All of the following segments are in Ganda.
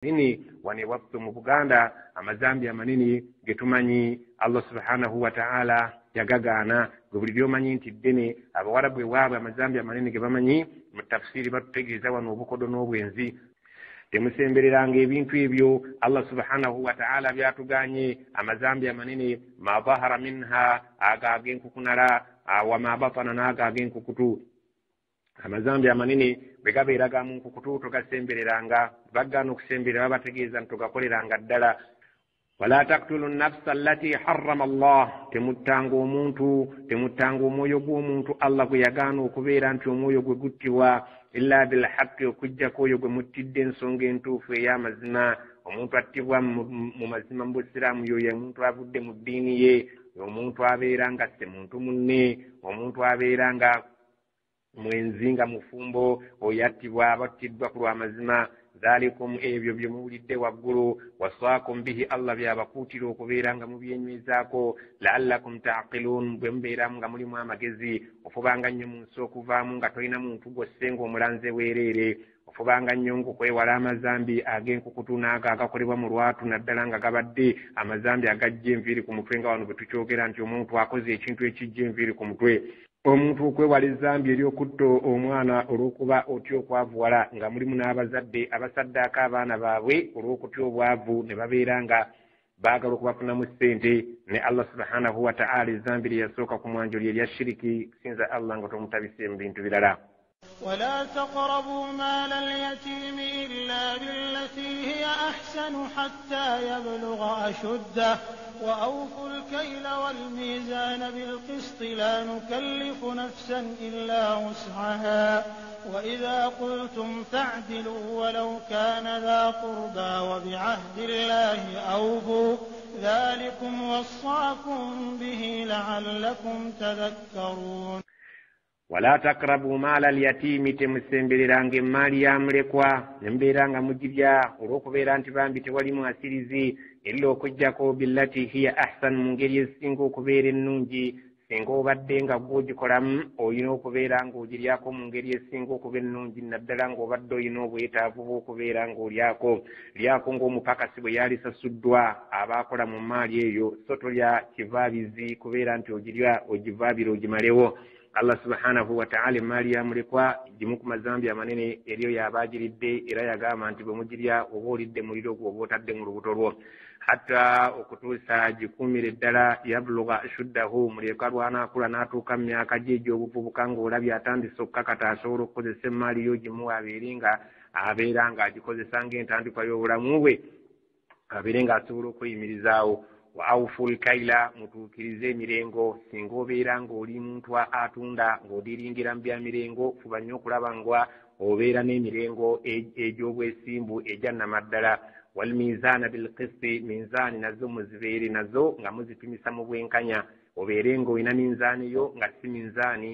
nini wane waftu mu Buganda amazambi amanini getumanyi Allah subhanahu wa ta'ala yagagana buli byomanyi nti ddene abawarabu waabwe amazambi amanini gebamanyi mu tafsiri batutegeeza wano obukodo n'obwenzi temusembereranga ebintu ebyo Allah subhanahu wa ta'ala byatuganye amazambi amanini ma dhahara minha agagenkukunala wa ma batana nagagenkukutu amazambi amanini begabeeraga mu nkukutu togasembereranga bagana okusemberera babategeeza ntogakoleranga ddala wala taqtulu an-nafsa allati harrama Allah temutanga omuntu temutanga omwoyo gw'omuntu Allah gwe yagaana okubeera nti omwoyo gwe guttibwa illa bil haqqi okujjako oyo gwe muttidde ensonga entuufu ey'amazima omuntu attibwa mu mazima mu Busiraamu yoyo omuntu avudde mu ddiini ye omuntu abeera nga se muntu munne omuntu abeera nga mwenzi nga mufumbo oyattibwa battiddwa ku lw'amazima zalikum ebyo bye muwulidde waggulu wasaakum bihi Allah byabakuutira okubeera nga mubyenywezaako la'allakum ta'qilun bwe mubeeramu nga mulimu amagezi ofubanga nnyo mu nsi okuvaamu nga tolina muntu gosse ng'omulanze weereere ofubanga nnyo ng'okwewala amazambi ag'enkukutu n'ago agakolebwa mu lwatu naddala nga gabadde amazambi agajja enviiri ku mutwe nga wano bwe tukyogera nti omuntu akoze ekintu ekijja enviiri ku mutwe omuntu okwewala ezambi ery'okutta omwana olw'okuba otya okwavuwala nga mulimu n'abazadde abasaddaako abaana baabwe olw'okutya obwavu ne babeera nga baagala okubafunamu ssente ne Allah subhanahu wa ta'ala ezambi lye yasooka ku mwanjo lye erya shiriki kusinza Allah nga tomutabise mu bintu birala ولا تقربوا مال اليتيم إلا بالتي هي أحسن حتى يبلغ أشده وأوفوا الكيل والميزان بالقسط لا نكلف نفسا إلا وسعها وإذا قلتم فاعدلوا ولو كان ذا قربى وبعهد الله أوفوا ذلكم وصاكم به لعلكم تذكرون wala taqrabu mala al-yatimi temusembereranga emmali ya mulekwa nembeeranga mugibya olw'okubeera nti bambi tewali mwasirizi erira okujjako billati hiya ahsan mu ngeri esinga okubeera ennungi singa obadde nga gw'ogikolamu olina okubeera ng'ogiryako mu ngeri esinga okuba ennungi naddala ng'obadde olina obwetaavu bw'okubeera lyako ng'omupakasi bwe yali sasuddwa abaakola mu maali eyo so tolya kivaabizi kubeera nti ogivaabira ogimalewo Allah subhanahu wa ta'ala mali ya mulekwa jimu ku mazambi amanene eriyo yabajiridde era yagamba nti bwe mugirya oba olidde muliro gwo oba otadde mu lubuto lwo hatta okutuusa gikumire ddala yabluga shuddahu mulekwa lwanaakula n'atuuka mu myaka gye egy'obuvubuka ng'olabye atandise okukakata asobola okukozesa emaali yo gimu abeere nga abeera ng'agikozesa ng'entandikwa y'obulamu bwe abeere ng'asobola okweyimirizaawo wa awful kaila mutuukirize emirengo singa obeera ng'oli muntu atunda ng'odiringira mu bya mirengo fuba nnyo okulaba nga obeera n'emirengo egy'obwesimbu ejja namaddala wal mizana bil qisti minzaani nazo muzibeere nazo nga muzipimisa mu bwenkanya obeere ng'olina minzaani yo nga si minzaani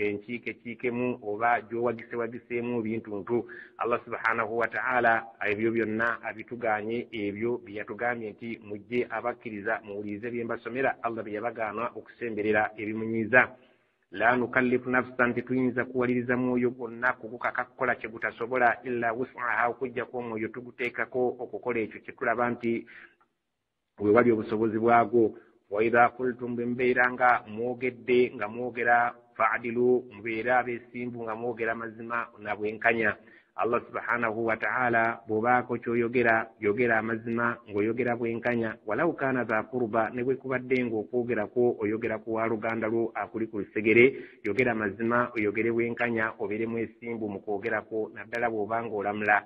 enkiikekiikemu oba gy'owagisewagiseemu ebintuntu Allah subhanahu wa ta'ala ebyo byonna abituganye ebyo bye yatugambye nti mujje abakkiriza muwulirize bye mbasomera Allah bye yabagaana okusemberera ebimunyiza la nukallifu nafsan tetuyinza kuwaliriza mwoyo gwonna kugukaka kukola kye gutasobola illa wus'aha okujjako omwoyo tuguteekako okukola ekyo kye tulaba nti we wali obusobozi bwagwo wa idha qultum bimbeera nga mwogedde nga mwogera fa'dilu mubeera abeesimbu nga mwogera mazima na bwenkanya Allah subhanahu wa ta'ala bw'obaako ky'oyogera yogera amazima ng'oyogera bwenkanya walau kana za qurba ne bwe kubadde ng'okwogerako oyogera ku waluganda lwo akuli ku lusegere yogera mazima oyogere bwenkanya obeere mwesimbu mu kwogerako naddala bw'oba ng'olamula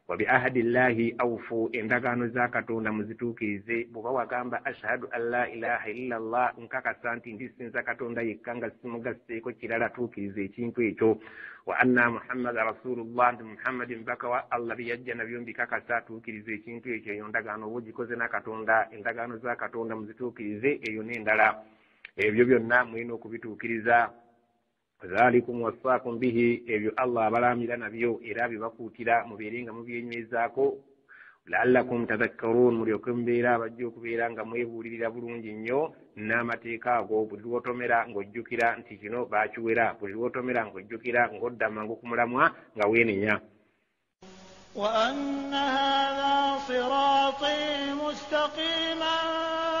wa bi ahadillahi awfu endagaano za Katonda muzituukirize bw'oba wagamba ashhadu an la ilaha illa Allah nkakasa nti ndisinza Katonda yekka nga simugasseeko kirala tuukiriza ekintu ekyo wa anna Muhammada rasulullah nti Muhammadi mbaka wa Allah byajja nabyo mbikakasa tuukiriza ekintu ekyo eyo ndagaano oba ogikoze na Katonda endagaano za Katonda muzituukirize eyo n'endala ebyo byonna mulina okubituukiriza zalikum wasaakum bihi ebyo Allah abalamira nabyo era bibakuutira mubeere nga mubyenywezaako la'allakum tadhakkarun mulyoke mubeera abajja okubeera nga mwebuulirira bulungi nnyo n'amateeka ago buli lwotomera ng'ojjukira nti kino baakiwera buli lwotomera ng'ojjukira ng'odda mangu ku mulamwa nga weenenya وأن هذا صراطي مستقيما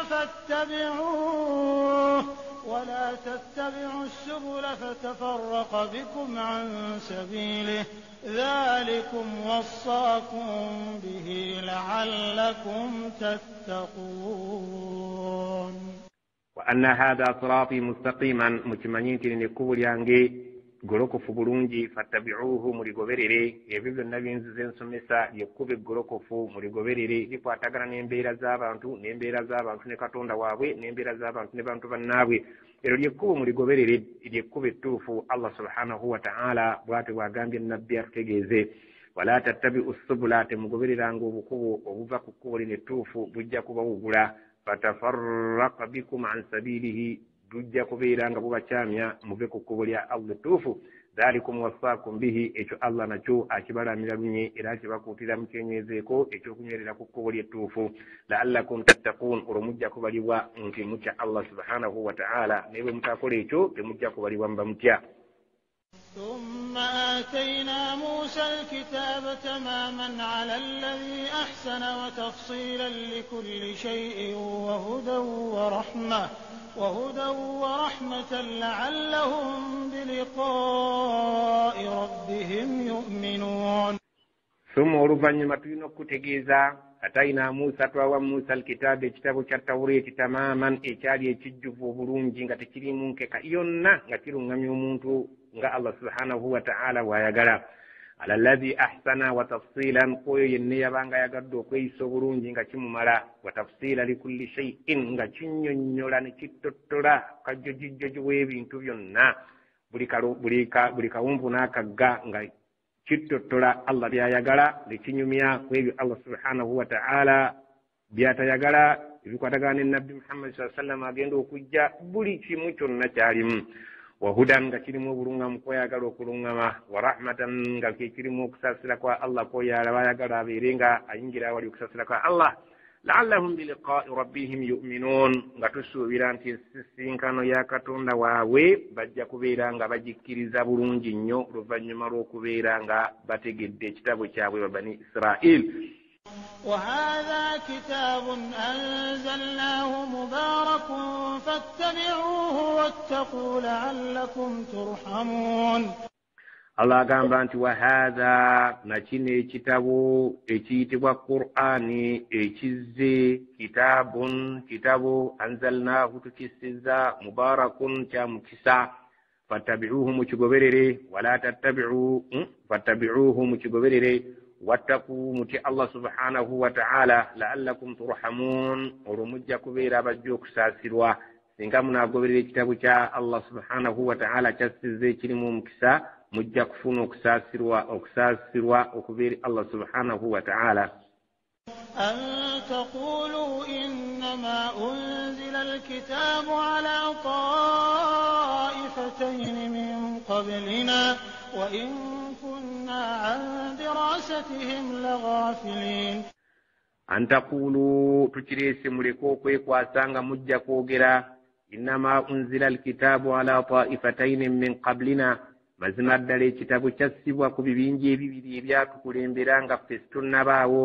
فاتبعوه ولا تتبعوا السبل فتفرق بكم عن سبيله ذلكم وصاكم به لعلكم تتقون. وأن هذا صراطي مستقيما متمنين نكول يانجي gorokofu bulungi fattabi'uhu muligoberere ebyo byonna byinzize nsomesa yekube gorokofu muligoberere likwatagana n'embeera z'abantu ne Katonda waabwe n'embeera z'abantu ne bantu bannaabwe ero lyekkubo muligoberere lyekkubo ettuufu Allah subhanahu wa ta'ala bw'atyo bw'agambye nabbi atutegeeze wala tattabi'u subula temugobereranga obukubo obuva ku kkubo lino ettuufu bujja kubawugula fatafarraqa bikum an sabilihi tujja kubeeranga bubakyamya muve ku kkubo lya Allah ettuufu dhalikum wasaakum bihi ekyo Allah nakyo akibalamira lunye era akibakuutira mukyenyezeeko ekyokunywerera ku kkubo lyettuufu la'allakum tattaqun olwomujja kubalibwa nti mutya Allah subhanahu wa ta'ala naye bwe mutakola ekyo temujja kubalibwa mba mutya. ثم آتينا موسى الكتاب تماما على الذي أحسن وتفصيلا لكل شيء وهدى ورحمة لعلهم بلقاء ربهم يؤمنون. ثم oluvannyuma tulina okutegeeza atayina Musa twawa Musa alkitaabu ekitabo kya Tawreeti tamaman ekyali ekijjuvu obulungi nga tekirimu nkeka yonna nga kiruŋŋamya omuntu nga Allah subhanahu wa ta'ala bw'ayagala ala alladhi ahsana wa tafsilan koyo yenna yabanga yagadde okweyisa obulungi nga kimumala wa tafsila likulli shay'in nga kinnyonnyola ne kitottola kajjojijjoji w'ebintu byonna buli kawumpu n'akagga nga kitottola Allah byayagala nekinyumya ku ebyo Allah subhanahu wa ta'ala byatayagala ebikwatagana ne Nabbi Muhammad sallallahu alaihi wasallam agenda okujja buli kimu kyonna kyalimu wa hudan nga kirimu obulungamu kwayagala okulungama wa rahmatan nga kirimu okusasira kwa Allah koyala bayagala abeere nga ayingira awali okusasira kwa Allah la'allahum biliqa'i rabbihim yu'minun nga tusuubira nti ensisinkano ya Katonda waabwe bajja kubeera nga bajikkiriza bulungi nnyo oluvannyuma lw'okubeera nga bategedde ekitabo kyabwe Bani Israil. وهذا كتاب أنزلناه مبارك فاتبعوه واتقوا لعلكم ترحمون. Allah agamba nti wa hadha na kino ekitabo ekiyitibwa Qur'ani ekizze kitabu anzalnahu tukisiza mubarakun kya mukisa fattabi'uhu mukigoberere wala tattabi'u fattabi'uhu mukigoberere wattaqu muti Allah subhanahu wa ta'ala la'allakum turhamun olumujja kubeera abajja okusaasirwa singa munaagoberera ekitabu kya Allah subhanahu wa ta'ala kyasizze kirimu omukisa mujja kufuna okusaasirwa okubeera Allah subhanahu wa ta'ala. أن تقولوا إنما أنزل الكتاب على طائفتين من قبلنا وإن كنا عن دراستهم لغافلين. أن تقولوا تجريس ملكو كويكواسانغ مجا كوغرا إنما أنزل الكتاب على طائفتين من قبلنا mazima ddala ekitabo kyassibwa ku bibinja ebibiri ebyatukulemberanga ffe situnnabaawo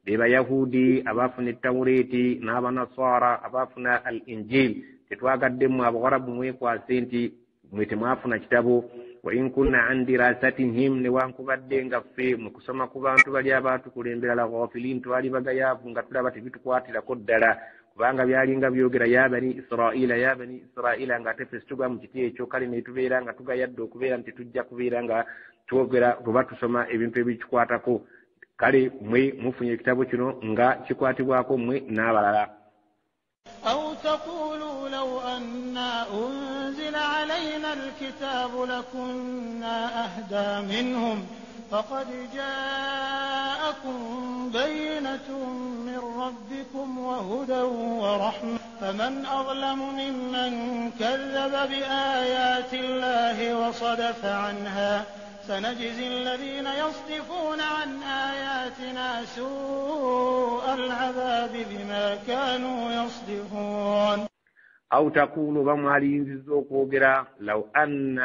be Bayahudi abaafuna Tawreeti n'Abanasara abaafuna al-Injil tetwagaddemu Abawarabu mwekwase nti mwe temwafuna kitabo wa in kunna an dirasatihim newankubadde nga ffe mu kusoma ku bantu bali abaatukulembera la ghafilin twali bagayaavu nga tulaba tebitukwatirako ddala kubanga byalinga byogera ya bani Israila nga tefe situga mu kiti ekyo kale ne tubeera nga tugayadde okubeera nti tujja kubeera nga twogera tuba tusoma ebintu ebikikwatako kale mwe mufunye ekitabo kino nga kikwatibwako mwe n'abalala. أو تقولوا لو أنا أنزل علينا الكتاب لكنا أهدى منهم فقد جاءكم بينة من ربكم وهدى ورحمة فمن أظلم ممن كذب بآيات الله وصدف عنها سنجزي الذين يصدفون عن آياتنا سوء العذاب بما كانوا يصدفون. أو تقول بمالي زوكوغرا لو أن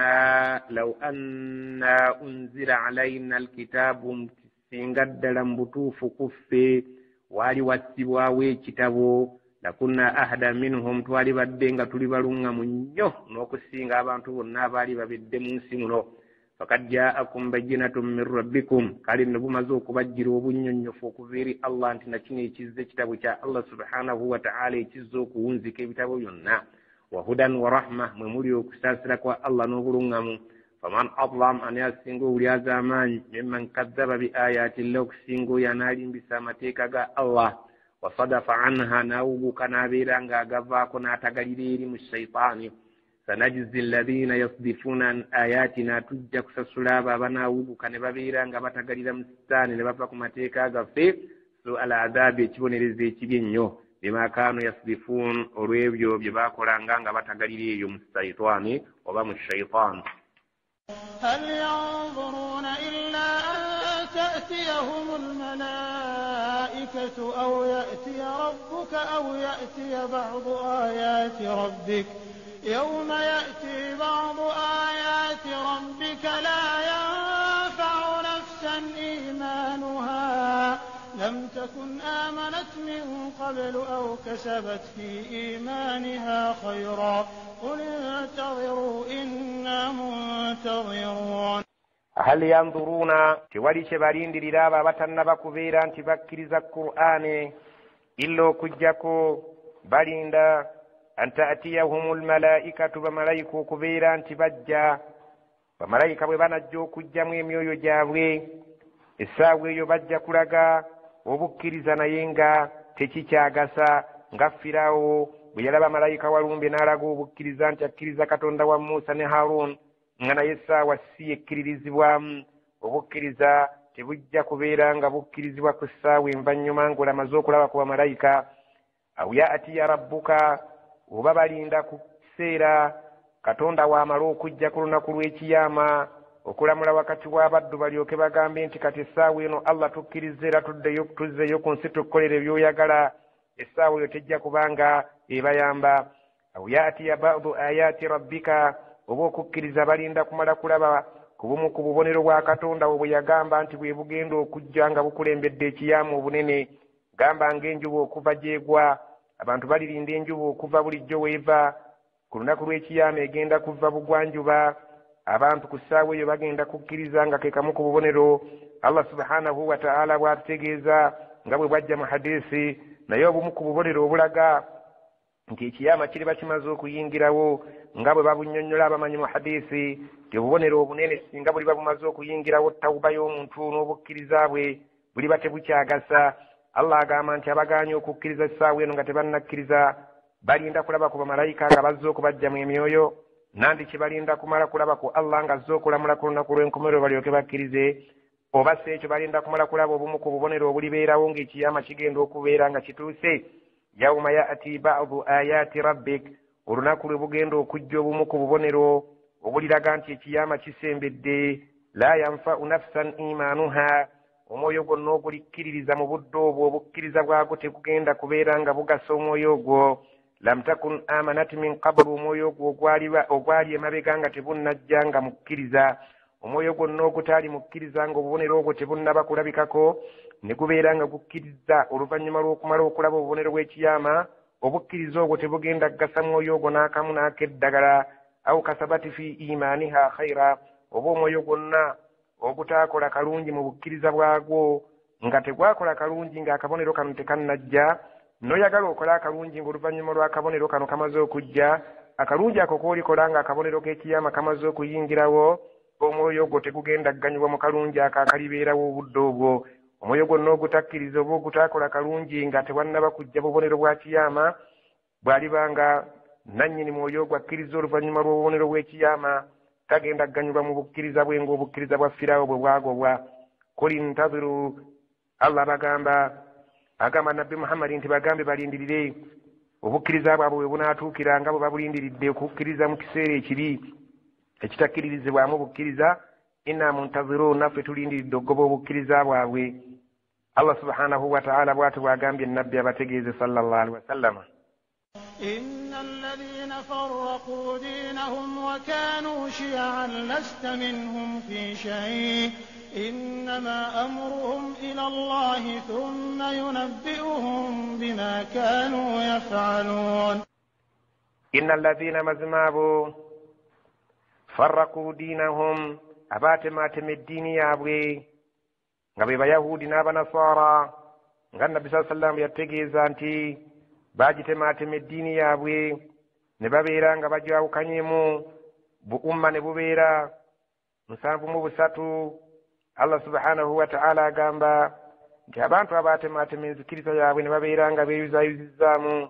أنزل علينا الكتاب singa ddala mu butuufu kuffe waali wassibwawo ekitabo lakunna ahada minhum twali badde nga tuli baluŋŋamu nnyo n'okusinga abantu bonna abaali babedde mu nsi muno fakad jaakum bayyinatun min rabbikum kale ne bumaze okubajjira obunnyonnyofu okuva eri Allah nti nakino ekizza ekitabo kya Allah subhanahu wa ta'ala ekizza okuwunzika ebitabo byonna wa hudan wa rahma mwe muli okusaasira kwa Allah n'obuluŋŋamu faman adlam ani asinga oli az'amaanyi mimman kazzaba bi ayati llah okusinga oyo anaalimbisa amateeka ga Allah wasadafa anha n'awubuka n'abeera ng'agavaako n'atagalira eri mu shaitaani sanajizi alladhina yasdifuuna an ayatina tujja kusasula abo abanaawubuka ne babeera nga batagalira mu sitaani ne bava ku mateeka gaffe so al adaabi ekibonerezo ekibi ennyo bima kaanu yasdifuun olw'ebyo bye baakolanga nga batagalira eyo mu shaitaani oba mu shaitaani هل ينظرون إلا أن تأتيهم الملائكة أو يأتي ربك أو يأتي بعض آيات ربك يوم يأتي بعض آيات ربك لا ينفع نفسا إيمانها لم تكن آمنت من قبل أو كسبت في إيمانها خيرا قل انتظروا إنا منتظرون هل ينظرون تولي شبالين للابا بطنبا كبيرا تبكرز القرآن إلا كجاكو باليندا أن تأتيهم الملائكة بملائكة كبيرا تبجا بملائكة ببنجو كجامي ميو جاوي إساوي يبجا كلغا وبكرز نينغا تشيشاغاسا ngafirawo bwe yalaba malayika walumbe n'alaga obukkiriza nti akkiriza katonda wa Musa ne Harun nga naye essaawa si ekkiririzibwamu obukkiriza tebujja kubeera nga bukkirizibwa ku ssaawa envannyuma ng'olamaze okulaba ku bamalayika aw yaatiya rabbuka oba balinda ku kiseera katonda w'amala okujja ku lunaku lw'ekiyama okulamula wakati w'abaddu balyoke bagambe nti kati essaawa eno Allah tukkirize era tuzzeeyo ku nsi tukolere by'oyagala essaawa eyo tejja kubanga ebayamba aw yaatiya ba'du ayaati rabbika oba okukkiriza balinda kumala kulaba ku bumu ku bubonero bwa katonda bwe yagamba nti bwe bugenda okujja nga bukulembedde ekiyama obunene gamba ng'enjuba okuva gyegwa abantu balirinda enjuba okuva bulijjo weeva ku lunaku lw'ekiyama egenda kuva bugwanjuba abantu ku ssaawa eyo bagenda kukkiriza nga ke kamu ku bubonero Allah subhanahu wa ta'ala bw'atutegeeza nga bwe bwajja mu hadisi naye obumu ku bubonero obulaga nti ekiyama kiriba kimaze okuyingirawo nga bwe babunnyonnyola abamanyi mu hadisi ti obubonero obunene singa buliba bumaze okuyingirawo tawuba y'omuntu n'obukkiriza bwe buliba tebukyagasa Allah agamba nti abagaanye okukkiriza essaawa eno nga tebannakkiriza balinda kulaba ku bamalayika nga bazze okubajjamu emyoyo nandi kye balinda kumala kulaba ku Allah nga azze okulamula ku lunaku lw'enkomerero balyoke bakkirize oba si ekyo balinda kumala kulaba obumu ku bubonero obulibeerawo ng'ekiyama kigenda okubeera nga kituuse yawma yaati ba'du ayaati rabbik olunaku lwe bugenda okujja obumu ku bubonero obuliraga nti ekiyama kisembedde la yanfa'u nafsan imaanuha omwoyo gwonna ogulikkiririza mu budde obwo obukkiriza bwagwo tegugenda kubeera nga bugasa omwoyo ogwo lam takun amanat min qablu omwoyo ogwo ogwali emabega nga tebunnajja nga mukkiriza omwoyo gwonna ogutaali mukkiriza nga obubonero obwo tebunnaba kulabikako ne gubeera nga gukkiriza oluvannyuma lw'okumala okulaba obubonero bw'ekiyama obukkiriza obwo tebugenda kugasa mwoyo ogwo n'akamu n'ak'eddagala aw kasabati fi imaaniha khayra oba omwoyo gwonna ogutaakola kalungi mu bukkiriza bwagwo nga tegwakola kalungi ng'akabonero kano tekannajja n'oyagala okola akalungi ng'oluvannyuma lw'akabonero kano kamaze okujja akalungi ako koolikola ng'akabonero k'ekiyama kamaze okuyingirawo omwoyo ogwo tegugenda kuganyulwa mu kalungi ako akalibeerawo obudde obwo omwoyo gwonna ogutakkiriza oba ogutaakola kalungi nga tewannaba kujja bubonero bwa kiyama bw'aliba nga nannyini mwoyo ogwo akkiriza oluvannyuma lw'obubonero bw'ekiyama tagenda kuganyulwa mu bukkiriza bwe ng'obukkiriza bwa Firaawo bwe bwagobwa kuli ntaziru Allah agamba nabbi Muhammadi nti bagambe balindirire obukkiriza bwabwe bwe bunaatuukira nga bwe babulindiridde okukkiriza mu kiseera ekibi ekitakkiririzibwamu bukkiriza inna muntaziruun naffe tulindiridde okugoba obukkiriza bwabwe Allah subhanahu wa ta'ala bw'ati bw'agambye nabbi abategeeze sallallahu alaihi wasallam إن الذين فرقوا دينهم وكانوا شيعا لست منهم في شيء إنما أمرهم إلى الله ثم ينبئهم بما كانوا يفعلون. إن الذين مزمابوا فرقوا دينهم أبات ما تمدين يابوي غبي بيهودي نابا نصارى غن النبي صلى الله عليه وسلم يتقي زانتي باجت ما تمدين يابوي نبابيرا غباجوا كنيمو بأمة نبوبيرا نسانفو مبساتو Allah subhanahu wa ta'ala agamba nti abantu abatemaate menzikiriza yaabwe ne babeera nga beeyuzayuzizaamu.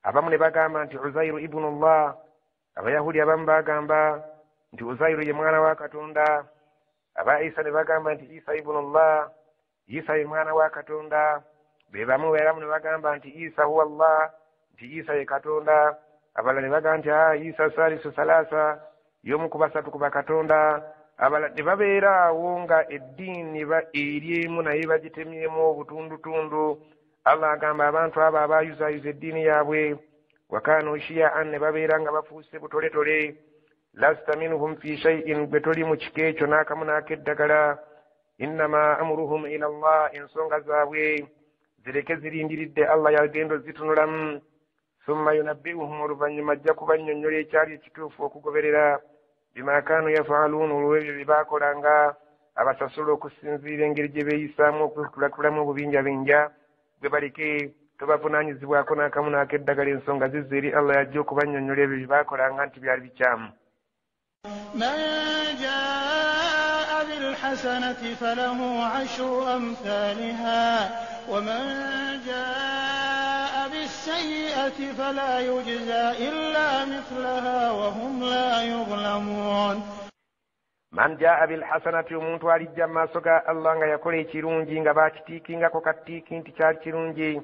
Abamu ne bagamba nti Uzairu ibnullah, abayahudi abamu bagamba nti Uzairu ye mwana wa Katonda, aba Isa ne bagamba nti Isa ibnullah, Isa ye mwana wa Katonda, be bamu beramu ne bagamba nti Isa huwa Allah, nti Isa ye Katonda, abalala ne bagamba nti Isa salisu salasa, y'omu ku basatu ku bakatonda. Abalala babeera awo nga eddiini eriemu naye bagitemyemu obutundutundu. Allah agamba abantu abo abayuzayuza eddiini yaabwe wakanu shiya'an ne babeera nga bafuuse butoletole. Lasta minhum fi shay'in, gwe toli mu kika ekyo n'akamu n'akeddagala. Innama amuruhum ila Allah, ensonga zaabwe zireke zirindiridde Allah yagenda zitunulamu. Summa yunabbi'uhum, oluvannyuma ajja kubannyonnyola ekyali ekituufu okugoberera bima kanu yaf'aluuna, olw'ebyo bye baakolanga abasasula okusinziira engeri gye beeyisaamu okutulatulamu obubinjabinja. Bwe baleke tobavunaanyizibwako n'akamu n'akeddagala, ensonga zizze eri Allah yajja okubannyonnyola ebyo bye baakolanga nti byali bikyamu. من جاء بالحسنة فله 10 أمثالها ومن جاء بالسيئة فلا يجزى إلا مثلها وهم لا يظلمون. Man jaa bilhasanati, omuntu alijja mu maaso ga Allah nga yakola ekirungi nga baakitiikingako kattiiki nti kyali kirungi,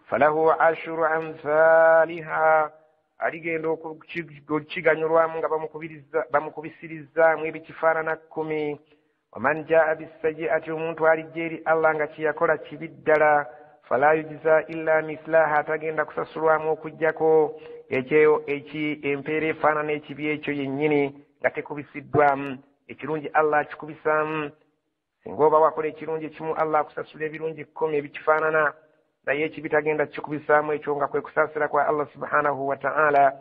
falahu 10 amthaliha, aligenda okukiganyulwamu nga bamukubisirizaamu ebikifaanana 10. Waman jaa bisayi'ati, omuntu alijja eri Allah nga kyeyakola kibi ddala, fala yujza illa mislaha, atagenda kusasulwamu okujjako ekyo empeera efaanana ekibi ekyo yennyini nga tekubisiddwamu. Ekirungi Allah akikubisaamu. Singa oba wakola ekirungi kimu Allah akusasula ebirungi 10 ebikifaanana, naye ekibi tagenda kikubisaamu, ekyo nga kwe kusaasira kwa Allah subhanahu wa ta'ala.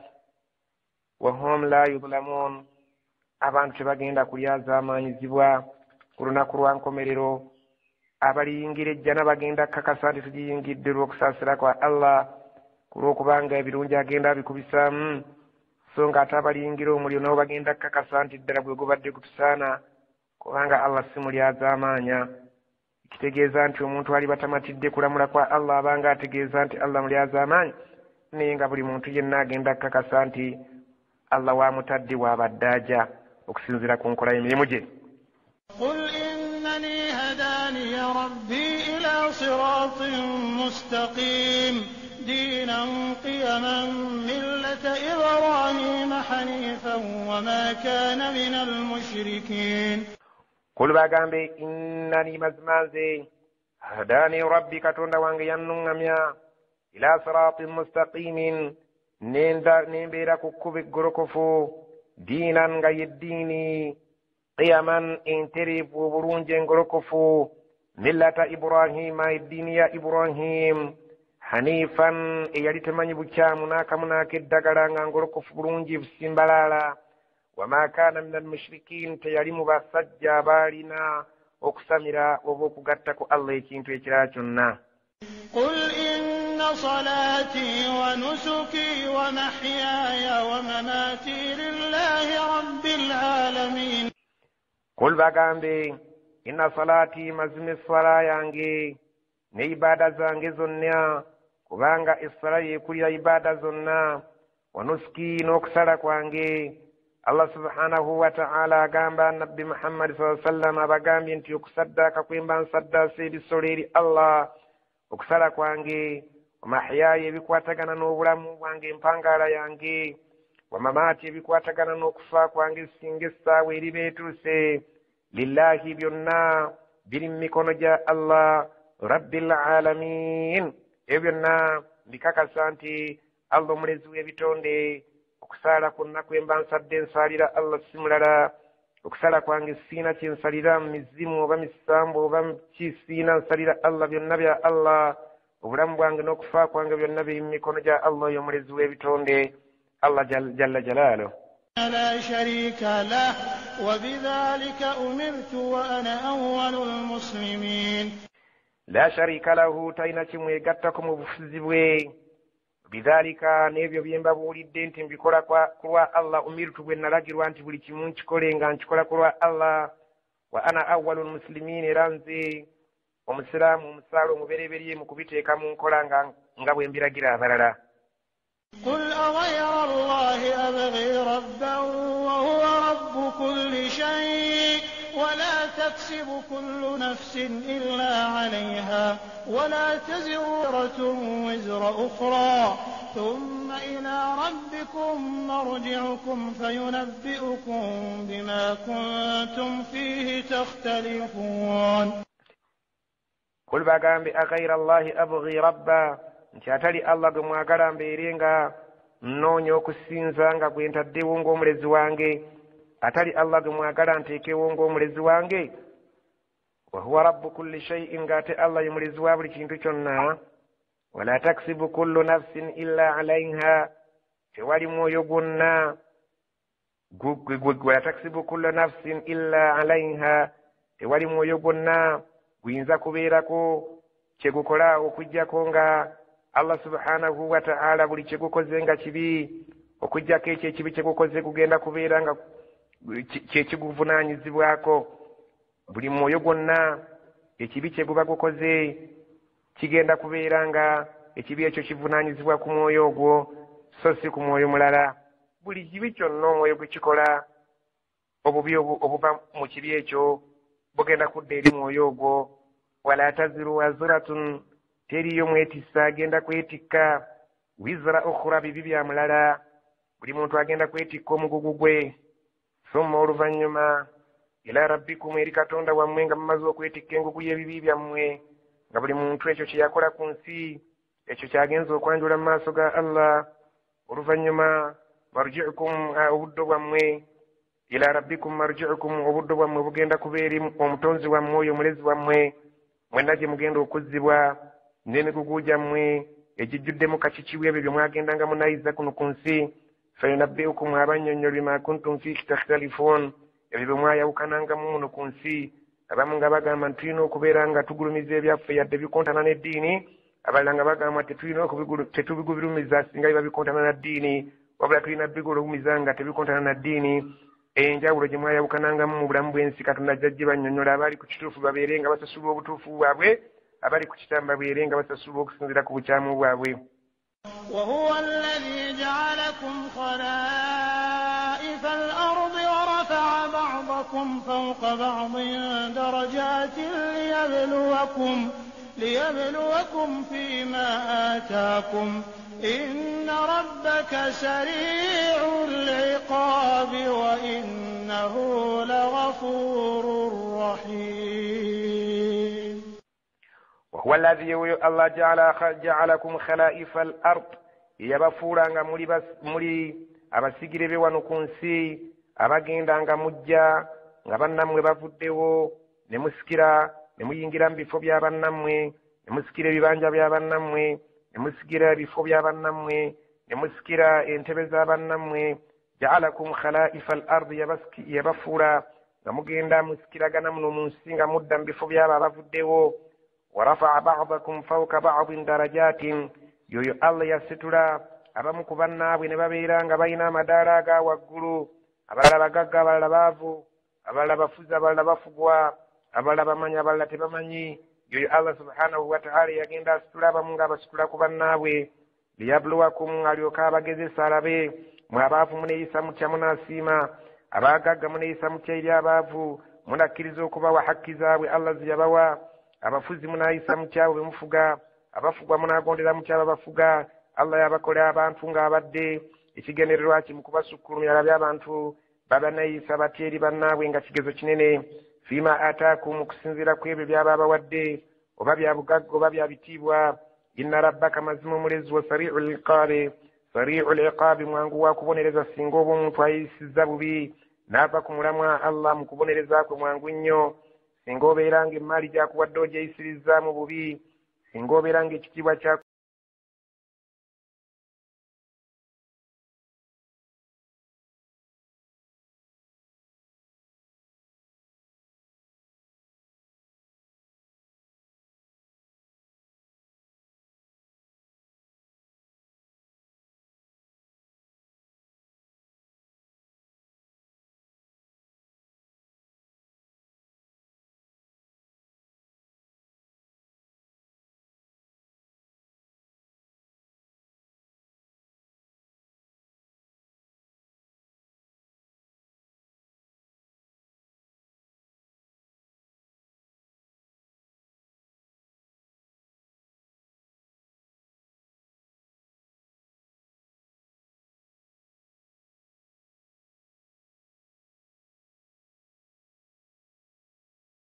Wahum la yudlamun, abantu tebagenda kulyazaamaanyizibwa ku lunaku lwa nkomerero. Abaliyingira ejjana bagenda kakasa nti tugiyingidde olw'okusaasira kwa Allah, ku lw'okubanga ebirungi agenda abikubisaamu. So nga ate abaliyingira omuliro nabo bagenda kakasa nti ddala bwe gubadde gutusaana, kubanga Allah si mulyazaamaanya. Kitegeeza nti omuntu ali batamatidde kulamula kwa Allah abanga ategeeza nti Allah mulyazaamaanya, naye nga buli muntu yenna agenda kakasa nti Allah wamutadde w'abadde ajja okusinziira ku nkola y'emirimu gye. قل إنني هداني ربي إلى صراط مستقيم دينا قيما ملة إبراهيم حنيفا وما كان من المشركين. قل bagambe innani mazmanze hadani rabbi, katonda wange yannungamya, ila siratin mustaqimin, nembeera ku kkubo eggolokofu, diinan nga yeddiini, qiyaman entereevu obulungi engolokofu, millata Ibrahima, eddiini ya Ibrahim, hanifan eyali temanyi bukyamu n'akamu n'akeddagala nga ngolokofu bulungi busimbalaala. Wama kaana min almushrikin, teyali mu basajja abaalina okusamira oba okugatta ku Allah ekintu ekirala kyonna. قل إن صلاتي ونسكي ومحياي ومماتي لله رب العالمين. قل bagambe inna salati, mazime essala yange ne ibada zange zonna, kubanga essala yeekulira ibada zonna, wa nusuki, n'okusala kwange. Allah subhanahu wa ta'ala agamba nabbi Muhammad sallallahu alaihi wasallam abagambye nti okusaddaaka kwemba nsaddaasa ebisolo eri Allah, okusala kwange, wamahyaya ebikwatagana n'obulamu bwange, empangaala yange, wamamaati ebikwatagana n'okufa kwange singa essaawa eriba etuuse, lillahi, byonna biri mu mikono gya Allah rabbil alamin. Ebyo byonna mbikakasa nti Allah omulezi w'ebitonde, okusaala kwonna kwe mba nsadde nsaalira Allah si mulala, okusala kwange siina kyensalira mu mizimu oba misambo oba kisiina nsalira Allah byonna bya Allah obulamu bwange n'okufa kwange byonna biri mu mikono gya Allah oyo omulezi w'ebitonde Allah jalla jalaaluhu لا شريك له وبذلك أمرت وأنا أول المسلمين لا شريك له تayina kimwegattako mu bufuzi bwe bidhalika n'ebyo bye mbabuulidde nti mbikola kulwa Allah umirtu bwe nalagirwa nti buli kimu nkikole nga nkikola kulwa Allah wa ana awwalul muslimin era nze omusiraamu omusaalo omubereberye mu kubiteeka mu nkola nga bwe mbiragira abalala. قل أغير الله أبغي ربا وهو رب كل شيء ولا تكسب كل نفس إلا عليها ولا تزر وزرة وزر أخرى ثم إلى ربكم مرجعكم فينبئكم بما كنتم فيه تختلفون. قل باgambe أغير الله أبغي ربا nti atali Allah gwe mwagala mbeere nga nnoonya okusinza nga gwe ntaddewo ng'omulezi wange atali Allah gwe mwagala nteekewo ng'omulezi wange wa huwa rabbu kulli shay'in ng'ate Allah ye mulezi wa buli kintu kyonna wala taksibu kullu nafsin illa alayha tewali mwoyo gwonna wala taksibu kullu nafsin illa alayha tewali mwoyo gwonna guyinza kubeerako kyegukola okujjako nga Allah subhanahu wa ta'ala buli kyegukoze nga kibi okujjako ekyo ekibi kyegukoze kugenda kubeera nga kyekiguvunaanyizibwako buli mwoyo gwonna ekibi kyeguba gukoze kigenda kubeera nga ekibi ekyo kivunaanyizibwa ku mwoyo ogwo so si ku mwoyo mulala. Buli kibi kyonna omwoyo gwe kikola obubi obuba mu kibi ekyo bugenda kudda eri mwoyo ogwo. Wala taziru waziratun teriyo mwetissa agenda kwetikka wizra ukhra bibi bya mulala. Buli muntu agenda kwetikka omugugu gwe. Summa oluvannyuma ila rabbikum eri Katonda wammwe nga mumaze okwetikka engugu y'ebibi byammwe nga buli muntu ekyo kye yakola ku nsi ekyo kyagenza okwanjula mu maaso ga Allah. Oluvannyuma marji'ukum obuddo bwammwe ila rabbikum marji'ukum obuddo bwammwe bugenda kubeera omutonzi wammwe oyo omulezi wammwe mwenna gye mugenda okuzzibwa n'emigugu gyammwe egijjuddemu kakikiwe ebyo bye mwagendanga munayiza kuno ku nsi. fayunabbi'ukum abannyonnyo bima kuntum fihi takhtalifun ebyo bye mwayawukanangamu muno ku nsi. Abamu nga bagamba nti tulina okubeera nga tugulumiza ebyaffe yadde bikontana n'eddiini, abalala nga bagamba tetubigubirumiza singa biba bikontana na ddiini wabula tulina bigulumiza nga tebikontana na ddiini. Enjawulo gye mwayawukanangamu mu bulamu bw'ensi Katonda ajja bannyonnyola abali ku kituufu babeere nga basasulwa obutuufu bwabwe, abali ku kitamba babeere nga basasulwa okusinziira ku bukyamu bwabwe. وهو الذي جعلكم خلائف الأرض ورفع بعضكم فوق بعض درجات ليبلوكم فيما آتاكم إن ربك سريع العقاب وإنه لغفور رحيم. وهو الذي الله جعلكم خلائف الأرض yabafuulanga muli abasigire be wano ku nsi abagendanga mujja nga bannammwe bavuddewo ne musikira ne muyingira mu bifo bya bannammwe ne musikira ebibanja bya bannammwe ne musikira ebifo bya bannammwe ne musikira entebe za bannammwe. Ja'alakum khala'ifa al-ardi yabafuula nga mugenda musikiragana muno mu nsi nga mudda mu bifo byabo abavuddewo. Wa rafa'a ba'dakum fawqa ba'din darajatin yoyo Allah yasitula abamu ku bannaabwe ne babeera nga balina amadaala aga waggulu, abalala bagagga abalala baavu, abalala bafuzi abalala bafugwa, abalala bamanyi abalala tebamanyi. Yoyo Allah subhanahu wa ta'ala yagenda asitula abamu nga abasitula ku bannaabwe. Liyabluwakum alyoka abagezesa alabe mwe abaavu muneeyisa mutya munaasiima, abagagga muneeyisa mutya eri abaavu munakkiriza okubawa hakki zaabwe Allah ziyabawa, abafuzi munaayisa mutya bwe mufuga, abafugwa munagondera mutya ababafuga. Allah yabakola abantu ng'abadde ekigendererwa ki mu kubasukkulumya alabye abantu babanayisa batya eri bannaabwe nga kigezo kinene. Fima ataakum okusinziira ku ebyo byaba abawadde oba bya bugagga oba bya bitiibwa. Inna rabbaka mazima omulezi wa sari'ul iqaabi mwangu wa kubonereza singa oba omuntu ayisizza bubi n'ava ku mulamwa Allah mu kubonereza kwe mwangu nnyo. Singa obeera ng'emmaali gy'akuwadde ogyeyisirizza mu bubi, singa obeera ng'ekitiibwa